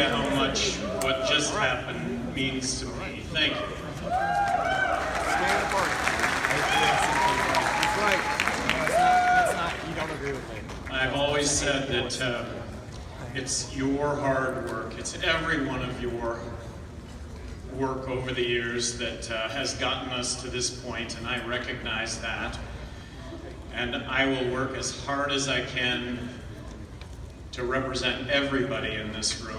you how much what just happened means to me. Thank you. You don't agree with me. I've always said that it's your hard work. It's every one of your work over the years that has gotten us to this point, and I recognize that. And I will work as hard as I can to represent everybody in this room.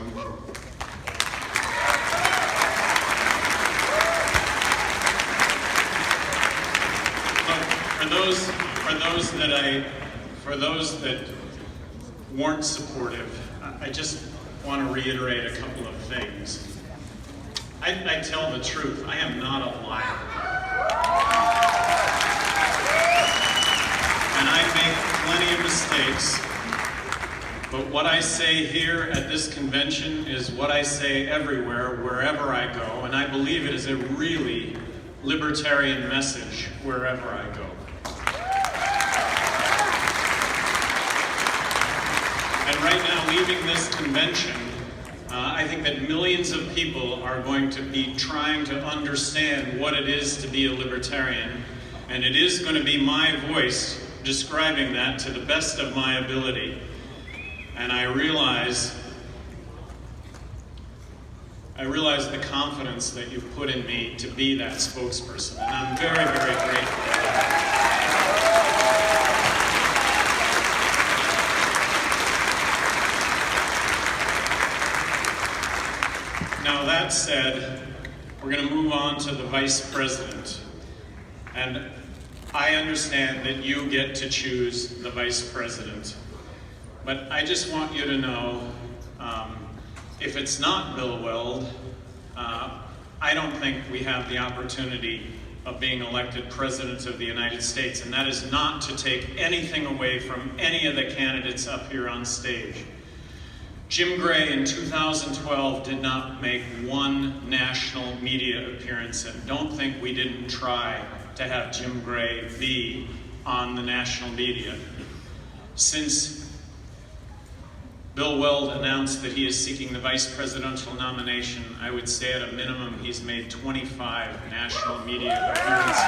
For those that weren't supportive, I just want to reiterate a couple of things. I tell the truth. I am not a liar. And I make plenty of mistakes. But what I say here at this convention is what I say everywhere, wherever I go. And I believe it is a really libertarian message wherever I go. And right now, leaving this convention, I think that millions of people are going to be trying to understand what it is to be a libertarian, and it is going to be my voice describing that to the best of my ability. And I realize the confidence that you've put in me to be that spokesperson, and I'm very, very grateful for that. Now that said, we're going to move on to the Vice President. And I understand that you get to choose the Vice President. But I just want you to know, if it's not Bill Weld, I don't think we have the opportunity of being elected President of the United States. And that is not to take anything away from any of the candidates up here on stage. Jim Gray in 2012 did not make one national media appearance, and don't think we didn't try to have Jim Gray be on the national media. Since Bill Weld announced that he is seeking the vice presidential nomination, I would say at a minimum he's made 25 national media appearances.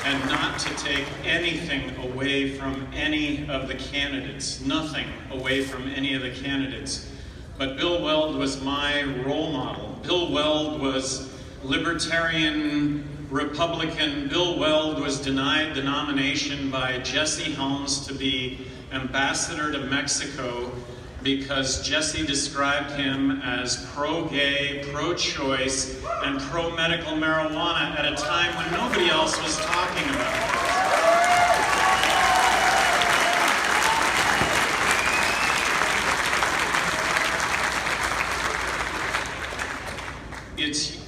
And not to take anything away from any of the candidates, nothing away from any of the candidates. But Bill Weld was my role model. Bill Weld was libertarian, Republican. Bill Weld was denied the nomination by Jesse Helms to be ambassador to Mexico because Jesse described him as pro-gay, pro-choice, and pro-medical marijuana at a time when nobody else was talking about it.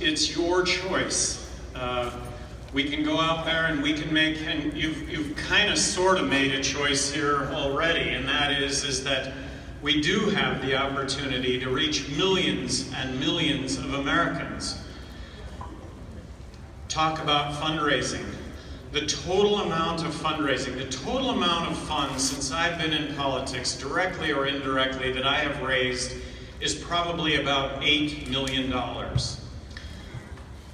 It's your choice. We can go out there and we can make, and you've kind of sort of made a choice here already, and that is that we do have the opportunity to reach millions and millions of Americans. Talk about fundraising. The total amount of fundraising, the total amount of funds since I've been in politics, directly or indirectly, that I have raised is probably about $8 million.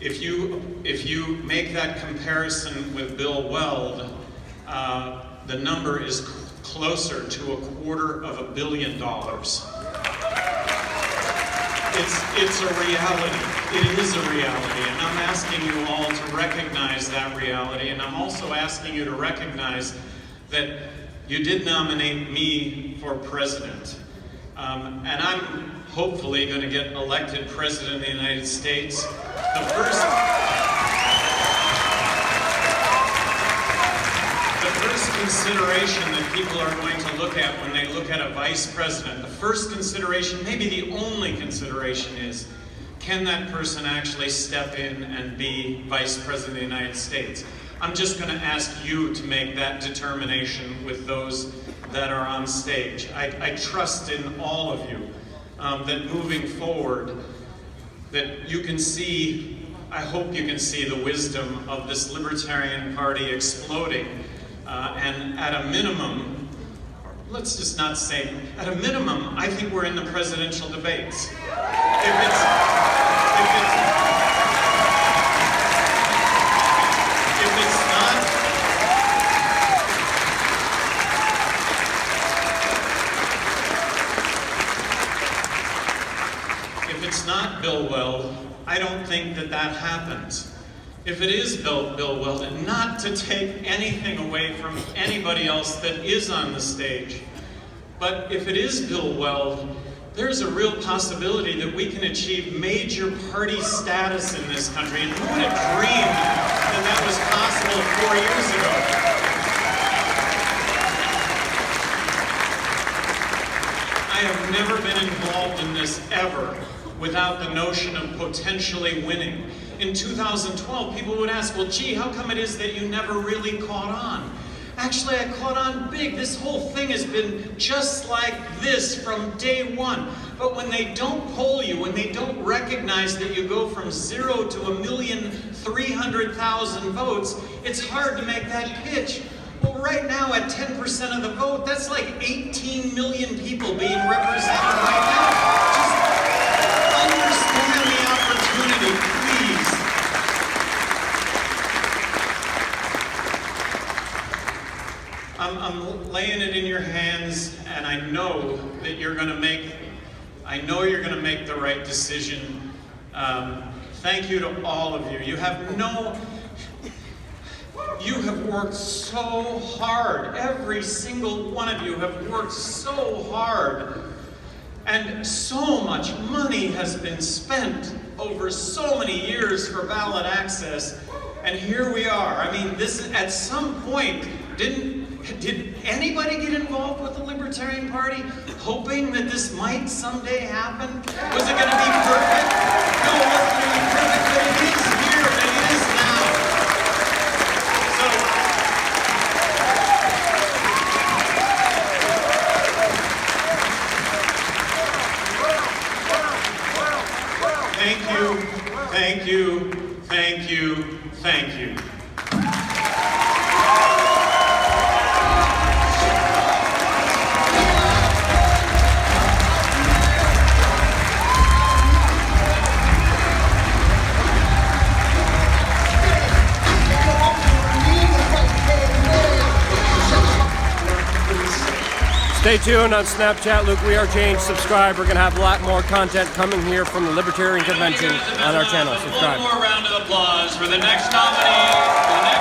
If you make that comparison with Bill Weld, the number is closer to $250 million. It's a reality. It is a reality, and I'm asking you all to recognize that reality, and I'm also asking you to recognize that you did nominate me for president, and I'm hopefully going to get elected president of the United States. The first consideration that people are going to look at when they look at a vice president, the first consideration, maybe the only consideration, is can that person actually step in and be vice president of the United States? I'm just going to ask you to make that determination with those that are on stage. I trust in all of you that moving forward, that you can see, I hope you can see the wisdom of this Libertarian Party exploding And at a minimum, let's just not say, at a minimum, I think we're in the presidential debates. If it's not Bill Weld, I don't think that that happens. If it is Bill Weld, and not to take anything away from anybody else that is on the stage, but if it is Bill Weld, there's a real possibility that we can achieve major party status in this country. And who would have dreamed that that was possible 4 years ago? I have never been involved in this ever without the notion of potentially winning. In 2012, people would ask, well, gee, how come it is that you never really caught on? Actually, I caught on big. This whole thing has been just like this from day one. But when they don't poll you, when they don't recognize that you go from 0 to 1,300,000 votes, it's hard to make that pitch. Well, right now, at 10% of the vote, that's like 18 million people being represented right now. Just understand the opportunity, please. I'm laying it in your hands, and I know that you're going to make the right decision. Thank you to all of you. You have worked so hard. Every single one of you have worked so hard. And so much money has been spent over so many years for ballot access. And here we are. I mean, this at some point, did anybody get involved with the Libertarian Party hoping that this might someday happen? Was it going to be perfect? No, it wasn't going to be perfect, but it is here and it is now. Thank you, thank you, thank you. Stay tuned on Snapchat, Luke We Are Change. Subscribe. We're going to have a lot more content coming here from the Libertarian Convention on our channel. Subscribe. One more round of applause for the next nominee.